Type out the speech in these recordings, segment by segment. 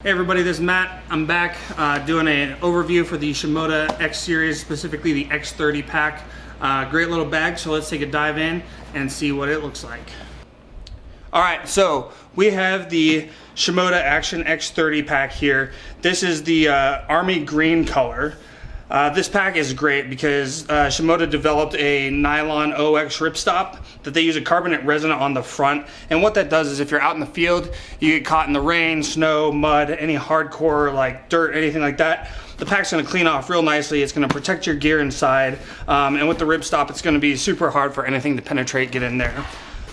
Hey everybody, this is Matt. I'm back doing an overview for the Shimoda X series, specifically the X30 pack. Great little bag, so let's take a dive in and see what it looks like. Alright, so we have the Shimoda Action X30 pack here. This is the army green color. This pack is great because Shimoda developed a nylon OX ripstop that they use a carbonate resin on the front, and what that does is if you're out in the field, you get caught in the rain, snow, mud, any hardcore like dirt, anything like that, the pack's going to clean off real nicely. It's going to protect your gear inside, and with the ripstop it's going to be super hard for anything to penetrate, get in there.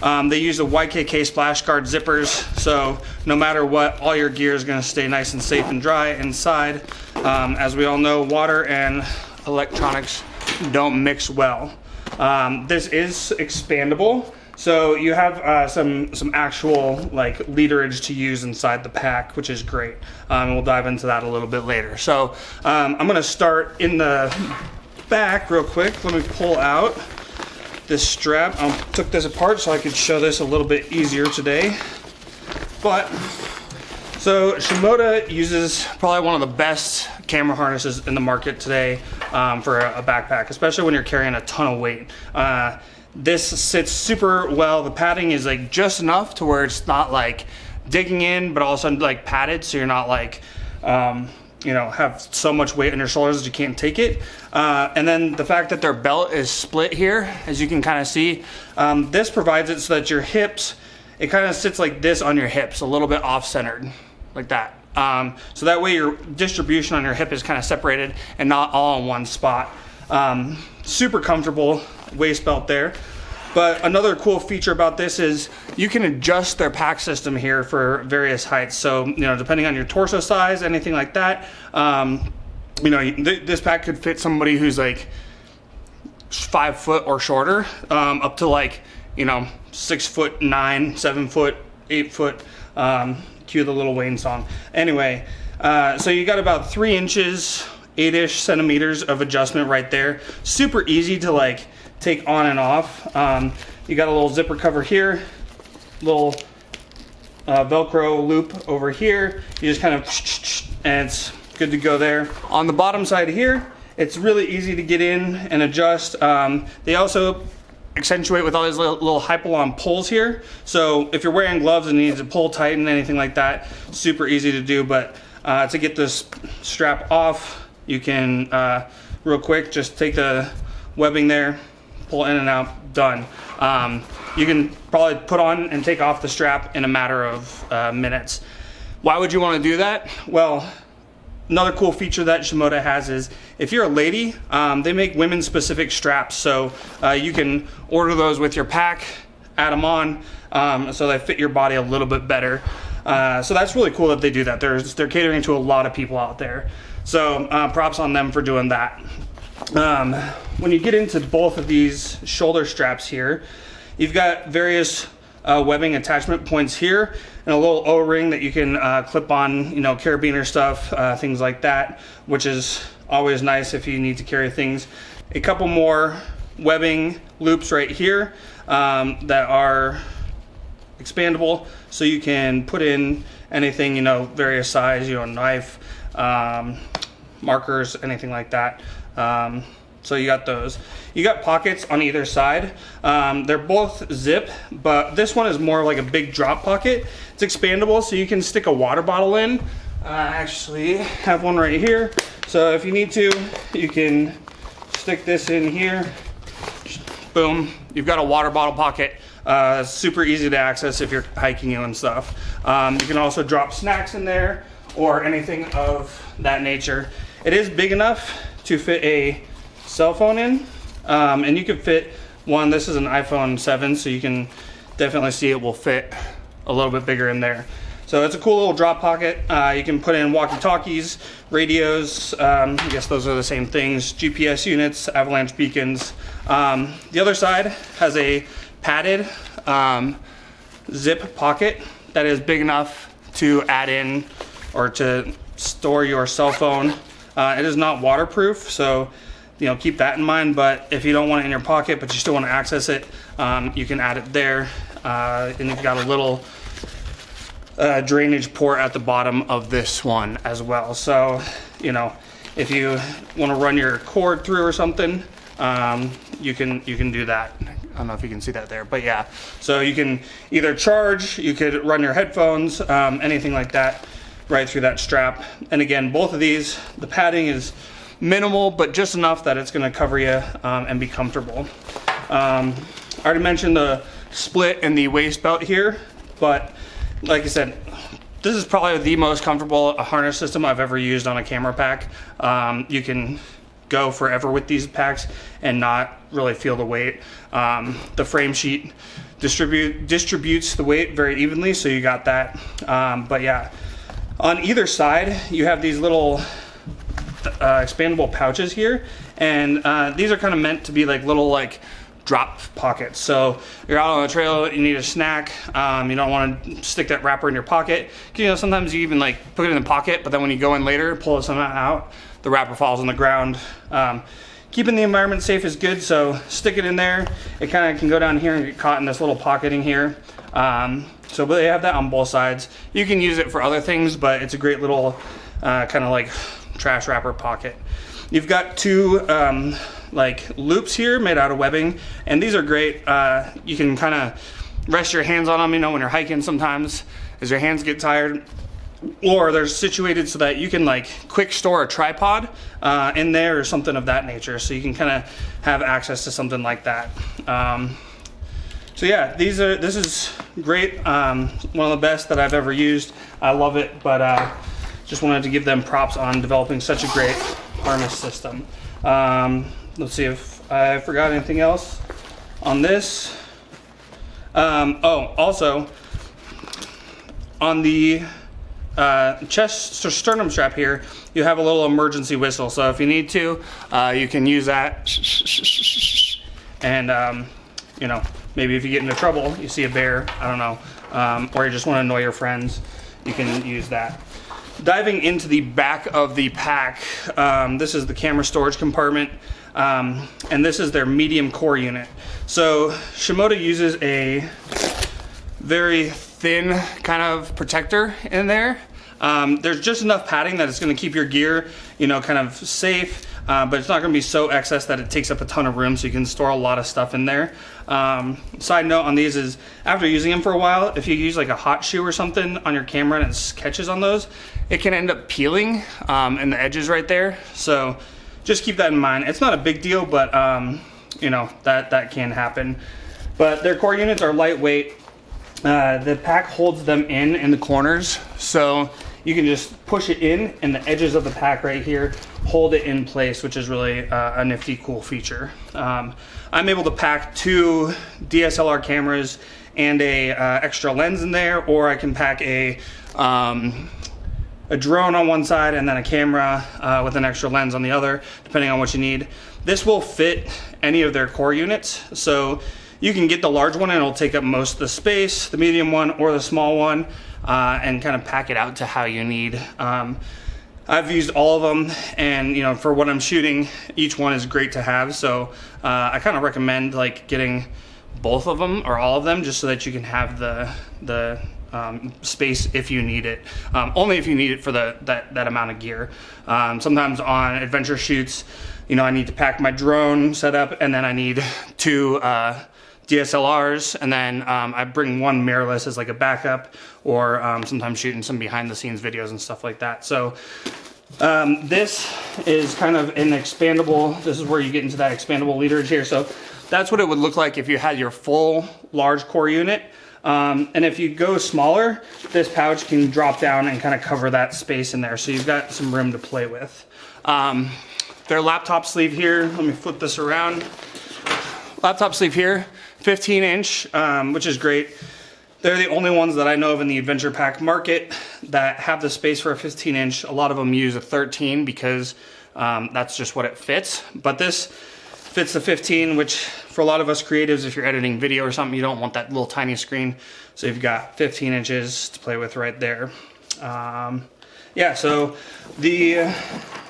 They use the YKK splash guard zippers, so no matter what, all your gear is going to stay nice and safe and dry inside. As we all know, water and electronics don't mix well. This is expandable, so you have some actual like literage to use inside the pack, which is great. We'll dive into that a little bit later. So I'm going to start in the back real quick. Let me pull out this strap. I took this apart so I could show this a little bit easier today. So Shimoda uses probably one of the best camera harnesses in the market today for a backpack, especially when you're carrying a ton of weight. This sits super well. The padding is like just enough to where it's not like digging in, but also like padded, so you're not like you know, have so much weight on your shoulders that you can't take it. And then the fact that their belt is split here, as you can kind of see, this provides it so that your hips, it kind of sits like this on your hips, a little bit off-centered, like that. So that way your distribution on your hip is kind of separated and not all in one spot. Super comfortable waist belt there. But another cool feature about this is you can adjust their pack system here for various heights. So, you know, depending on your torso size, anything like that, you know, this pack could fit somebody who's like 5 foot or shorter, up to like, you know, 6'9", 7 foot, 8 foot. Cue the Lil Wayne song. Anyway, so you got about 3 inches, 8-ish centimeters of adjustment right there. Super easy to like take on and off. You got a little zipper cover here, little Velcro loop over here. You just kind of, and it's good to go there. On the bottom side here, it's really easy to get in and adjust. They also accentuate with all these little hypalon pulls here. So if you're wearing gloves and you need to pull, tighten, anything like that, super easy to do. But to get this strap off, you can real quick just take the webbing there, pull in and out, done. You can probably put on and take off the strap in a matter of minutes. Why would you want to do that? Well, another cool feature that Shimoda has is if you're a lady, they make women specific straps. So you can order those with your pack, add them on, so they fit your body a little bit better. So that's really cool that they do that. They're catering to a lot of people out there. So props on them for doing that. When you get into both of these shoulder straps here, you've got various webbing attachment points here and a little O-ring that you can clip on, you know, carabiner stuff, things like that, which is always nice if you need to carry things. A couple more webbing loops right here that are expandable, so you can put in anything, you know, various size, you know, knife, markers, anything like that. So you got those. You got pockets on either side. They're both zip, but this one is more like a big drop pocket. It's expandable, so you can stick a water bottle in. I actually have one right here. So if you need to, you can stick this in here. Boom, you've got a water bottle pocket. Super easy to access if you're hiking and stuff. You can also drop snacks in there or anything of that nature. It is big enough to fit a cell phone in, and you can fit one. This is an iPhone 7, so you can definitely see it will fit a little bit bigger in there. So it's a cool little drop pocket. You can put in walkie-talkies, radios, I guess those are the same things, GPS units, avalanche beacons. The other side has a padded zip pocket that is big enough to add in or to store your cell phone. It is not waterproof, so you know, keep that in mind. But if you don't want it in your pocket but you still want to access it, you can add it there. And you've got a little drainage port at the bottom of this one as well. So, you know, if you want to run your cord through or something, you can do that. I don't know if you can see that there, but yeah. So you can either charge, you could run your headphones, anything like that, right through that strap. And again, both of these, the padding is minimal, but just enough that it's going to cover you and be comfortable. I already mentioned the split and the waist belt here, but like I said, this is probably the most comfortable harness system I've ever used on a camera pack. You can go forever with these packs and not really feel the weight. The frame sheet distributes the weight very evenly, so you got that. But yeah, on either side you have these little expandable pouches here, and these are kind of meant to be like little like drop pockets. So you're out on the trail, you need a snack, you don't want to stick that wrapper in your pocket. You know, sometimes you even like put it in the pocket, but then when you go in later, pull some out, the wrapper falls on the ground. Keeping the environment safe is good, so stick it in there. It kind of can go down here and get caught in this little pocketing here. So but they have that on both sides. You can use it for other things, but it's a great little kind of like trash wrapper pocket. You've got two like loops here made out of webbing, and these are great. You can kind of rest your hands on them, you know, when you're hiking sometimes as your hands get tired. Or they're situated so that you can like quick store a tripod in there or something of that nature, so you can kind of have access to something like that. So yeah, this is great. One of the best that I've ever used. I love it, but just wanted to give them props on developing such a great harness system. Let's see if I forgot anything else on this. Oh, also on the chest or sternum strap here, you have a little emergency whistle. So if you need to, you can use that. And you know, maybe if you get into trouble, you see a bear, I don't know, or you just want to annoy your friends, you can use that. Diving into the back of the pack, this is the camera storage compartment, and this is their medium core unit. So Shimoda uses a very thin kind of protector in there. There's just enough padding that it's going to keep your gear, you know, kind of safe, but it's not going to be so excess that it takes up a ton of room, so you can store a lot of stuff in there. Side note on these is, after using them for a while, if you use like a hot shoe or something on your camera and it catches on those, it can end up peeling in the edges right there. So just keep that in mind. It's not a big deal, but you know, that can happen. But their core units are lightweight. The pack holds them in the corners, so you can just push it in, and the edges of the pack right here hold it in place, which is really a nifty, cool feature. I'm able to pack 2 DSLR cameras and a extra lens in there, or I can pack a drone on one side and then a camera with an extra lens on the other, depending on what you need. This will fit any of their core units, so you can get the large one and it'll take up most of the space, the medium one or the small one, and kind of pack it out to how you need. I've used all of them, and you know, for what I'm shooting, each one is great to have. So I kind of recommend like getting both of them or all of them, just so that you can have the space if you need it. Only if you need it for that amount of gear. Sometimes on adventure shoots, you know, I need to pack my drone setup, and then I need 2 DSLRs, and then I bring one mirrorless as like a backup, or sometimes shooting some behind the scenes videos and stuff like that. So this is kind of an expandable, this is where you get into that expandable leaderage here. So that's what it would look like if you had your full large core unit. And if you go smaller, this pouch can drop down and kind of cover that space in there. So you've got some room to play with. Their laptop sleeve here, let me flip this around. Laptop sleeve here, 15-inch, which is great. They're the only ones that I know of in the adventure pack market that have the space for a 15-inch. A lot of them use a 13 because that's just what it fits. But this fits the 15, which for a lot of us creatives, if you're editing video or something, you don't want that little tiny screen. So you've got 15 inches to play with right there. Yeah, so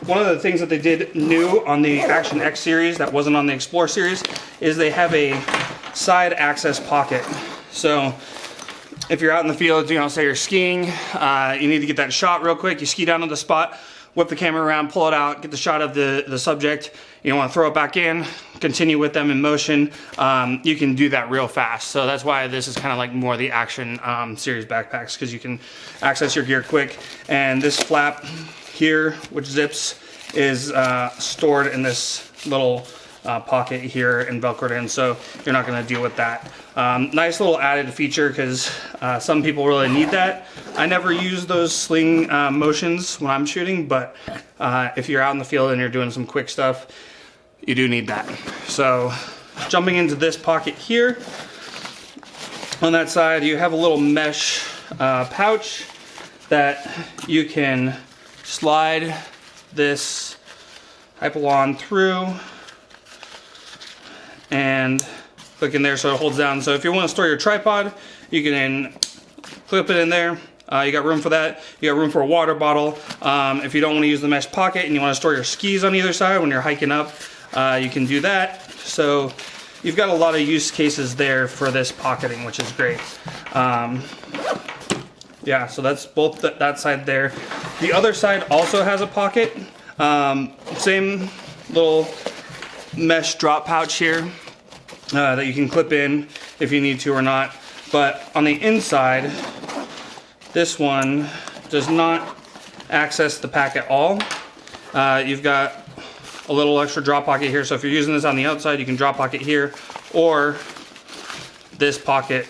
one of the things that they did new on the Action X series that wasn't on the Explore series is they have a side access pocket. So if you're out in the field, you know, say you're skiing, you need to get that shot real quick. You ski down to the spot, whip the camera around, pull it out, get the shot of the subject. You don't want to throw it back in, continue with them in motion. You can do that real fast. So that's why this is kind of like more the action series backpacks, because you can access your gear quick. And this flap here, which zips, is stored in this little pocket here and velcroed in, so you're not going to deal with that. Nice little added feature, because some people really need that. I never use those sling motions when I'm shooting, but if you're out in the field and you're doing some quick stuff, you do need that. So jumping into this pocket here, on that side you have a little mesh pouch that you can slide this Hypalon through and click in there so it holds down. So if you want to store your tripod, you can clip it in there. You got room for that. You got room for a water bottle. If you don't want to use the mesh pocket and you want to store your skis on either side when you're hiking up, you can do that. So you've got a lot of use cases there for this pocketing, which is great. Yeah, so that's both that side there. The other side also has a pocket. Same little mesh drop pouch here that you can clip in if you need to or not. But on the inside, this one does not access the pack at all. You've got a little extra drop pocket here, so if you're using this on the outside, you can drop pocket here, or this pocket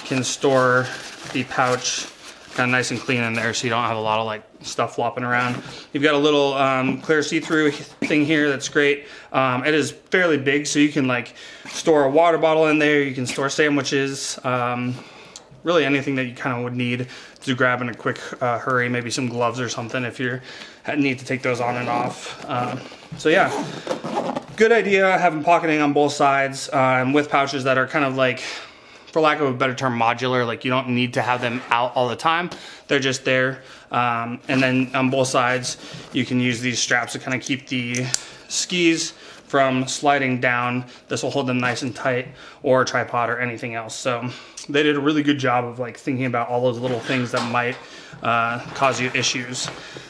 can store the pouch kind of nice and clean in there, so you don't have a lot of like stuff flopping around. You've got a little clear see-through thing here that's great. It is fairly big, so you can like store a water bottle in there, you can store sandwiches, really anything that you kind of would need to grab in a quick hurry, maybe some gloves or something if you need to take those on and off. So yeah, good idea having pocketing on both sides with pouches that are kind of like, for lack of a better term, modular. Like you don't need to have them out all the time. They're just there. And then on both sides, you can use these straps to kind of keep the skis from sliding down. This will hold them nice and tight, or a tripod or anything else. So they did a really good job of like thinking about all those little things that might cause you issues.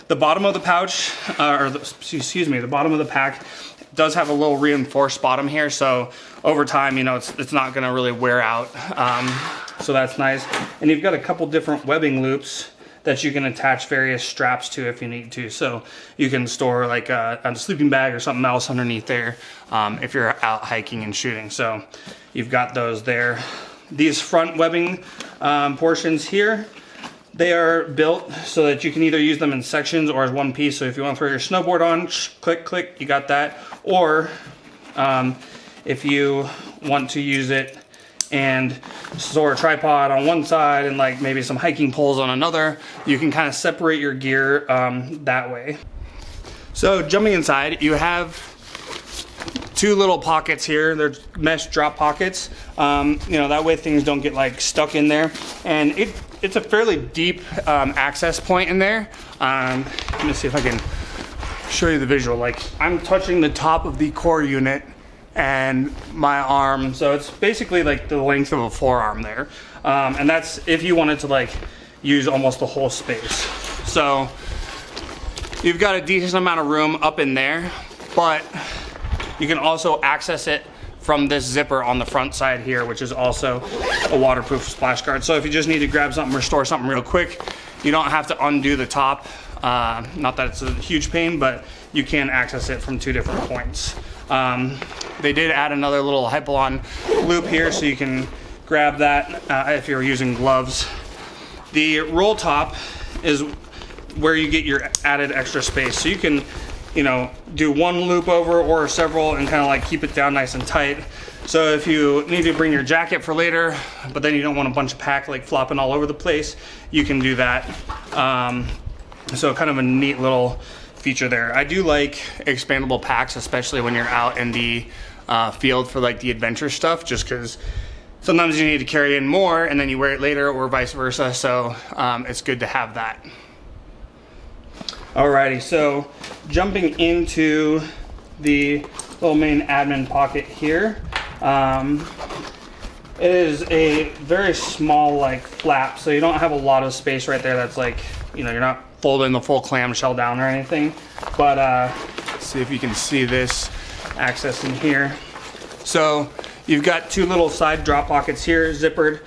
The bottom of the pouch, the bottom of the pack does have a little reinforced bottom here, so over time, you know, it's not going to really wear out. So that's nice. And you've got a couple different webbing loops that you can attach various straps to if you need to. So you can store like a sleeping bag or something else underneath there if you're out hiking and shooting. So you've got those there. These front webbing portions here, they are built so that you can either use them in sections or as one piece. So if you want to throw your snowboard on, click, click, you got that. Or if you want to use it and store a tripod on one side and like maybe some hiking poles on another, you can kind of separate your gear that way. So jumping inside, you have two little pockets here. They're mesh drop pockets. You know, that way things don't get like stuck in there. And it's a fairly deep access point in there. Let me see if I can show you the visual. Like I'm touching the top of the core unit and my arm, so it's basically like the length of a forearm there. And that's if you wanted to like use almost the whole space. So you've got a decent amount of room up in there, but you can also access it from this zipper on the front side here, which is also a waterproof splash guard. So if you just need to grab something or store something real quick, you don't have to undo the top. Not that it's a huge pain, but you can access it from two different points. They did add another little Hypalon loop here, so you can grab that if you're using gloves. The roll top is where you get your added extra space. So you can, you know, do one loop over or several and kind of like keep it down nice and tight. So if you need to bring your jacket for later, but then you don't want a bunch of pack like flopping all over the place, you can do that. So kind of a neat little feature there. I do like expandable packs, especially when you're out in the field for like the adventure stuff, just because sometimes you need to carry in more and then you wear it later, or vice versa. So it's good to have that. Alrighty, so jumping into the little main admin pocket here. It is a very small like flap, so you don't have a lot of space right there. That's like, you know, you're not folding the full clamshell down or anything. But let's see if you can see this access in here. So you've got two little side drop pockets here, zippered.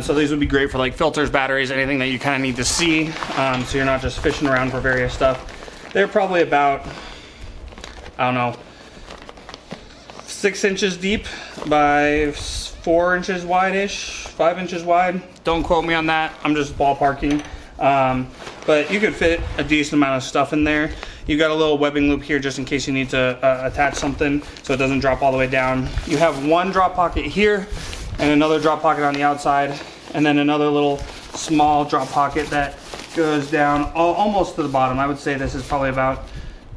So these would be great for like filters, batteries, anything that you kind of need to see. So you're not just fishing around for various stuff. They're probably about, I don't know, 6 inches deep by 4 inches wide-ish, 5 inches wide. Don't quote me on that. I'm just ballparking. But you could fit a decent amount of stuff in there. You got a little webbing loop here just in case you need to attach something so it doesn't drop all the way down. You have one drop pocket here and another drop pocket on the outside, and then another little small drop pocket that goes down almost to the bottom. I would say this is probably about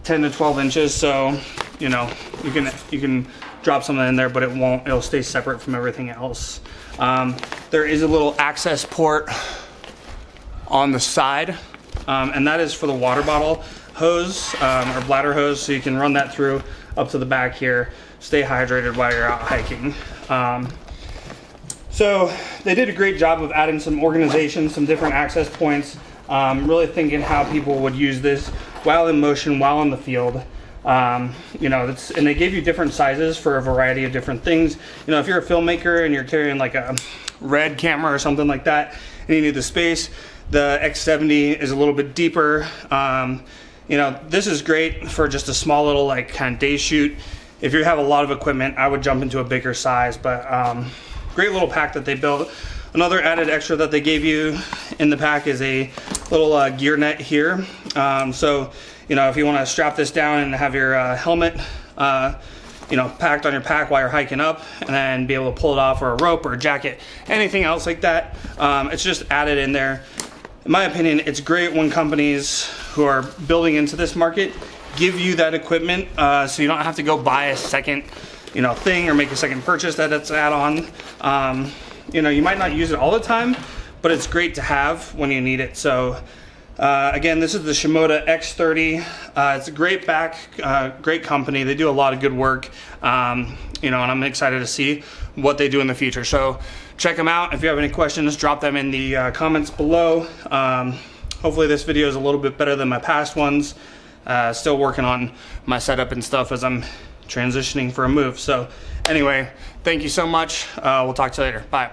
10 to 12 inches. So, you know, you can drop something in there, but it'll stay separate from everything else. There is a little access port on the side, and that is for the water bottle hose or bladder hose, so you can run that through up to the back here, stay hydrated while you're out hiking. So they did a great job of adding some organization, some different access points, really thinking how people would use this while in motion, while in the field. You know, and they gave you different sizes for a variety of different things. You know, if you're a filmmaker and you're carrying like a red camera or something like that and you need the space, the X70 is a little bit deeper. You know, this is great for just a small little like kind of day shoot. If you have a lot of equipment, I would jump into a bigger size, but great little pack that they built. Another added extra that they gave you in the pack is a little gear net here. So, you know, if you want to strap this down and have your helmet, you know, packed on your pack while you're hiking up, and then be able to pull it off, or a rope or a jacket, anything else like that, it's just added in there. In my opinion, it's great when companies who are building into this market give you that equipment, so you don't have to go buy a second, you know, thing or make a second purchase that it's add-on. You know, you might not use it all the time, but it's great to have when you need it. So again, this is the Shimoda X30. It's a great great company. They do a lot of good work, you know, and I'm excited to see what they do in the future. So check them out. If you have any questions, drop them in the comments below. Hopefully this video is a little bit better than my past ones. Still working on my setup and stuff as I'm transitioning for a move. So anyway, thank you so much. We'll talk to you later. Bye.